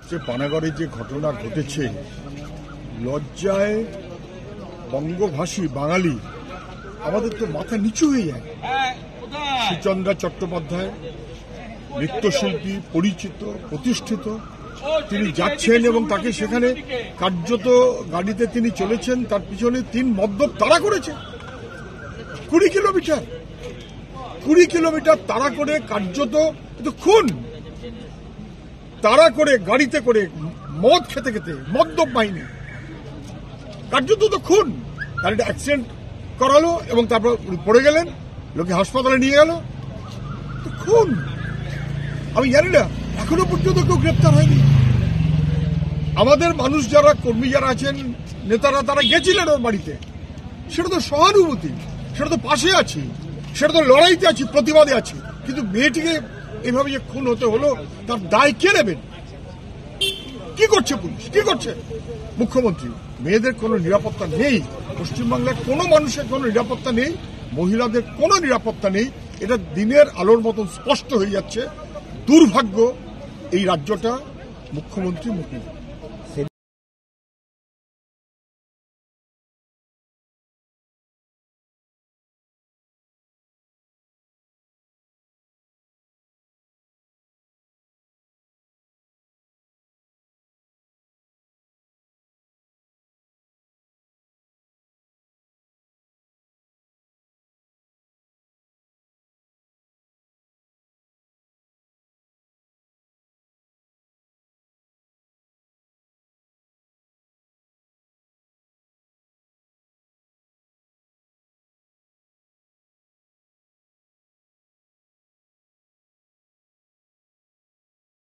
যে পানাগড়ে যে ঘটনা ঘটেছে, লজ্জায় বঙ্গভাষী বাঙালি আমাদের তো মাথা নিচু হয়ে যায়। সুচন্দ্রা চট্টোপাধ্যায় নৃত্যশিল্পী, পরিচিত, প্রতিষ্ঠিত, তিনি যাচ্ছেন এবং তাকে সেখানে কার্যত গাড়িতে তিনি চলেছেন, তার পিছনে 3 মদ্যপ তাড়া করেছে। 20 কিলোমিটার তাড়া করে কার্যত খুন, তাড়া করে গাড়িতে করে মদ খেতে খেতে, মদ্যপ বাহিনী কার্যত তো খুন। গাড়িটা অ্যাক্সিডেন্ট করালো এবং তারপর পড়ে গেলেন, লোকে হাসপাতালে নিয়ে গেল, তো খুন। আমি জানি না এখনো পর্যন্ত কেউ গ্রেপ্তার হয়নি। আমাদের মানুষ যারা, কর্মী যারা আছেন, নেতারা, তারা গেছিলেন ওর বাড়িতে, সেটা তো সহানুভূতি, সেটা তো পাশে আছি, সেটা তো লড়াইতে আছি, প্রতিবাদে আছি। কিন্তু মেয়েটিকে এইভাবে যে খুন হতে হলো, তার দায় কে নেবেন? কি করছে পুলিশ, কি করছে মুখ্যমন্ত্রী? মেয়েদের কোনো নিরাপত্তা নেই, পশ্চিমবাংলার কোনো মানুষের কোনো নিরাপত্তা নেই, মহিলাদের কোনো নিরাপত্তা নেই। এটা দিনের আলোর মতন স্পষ্ট হয়ে যাচ্ছে। দুর্ভাগ্য এই রাজ্যটা মুখ্যমন্ত্রী মুখ্যমন্ত্রী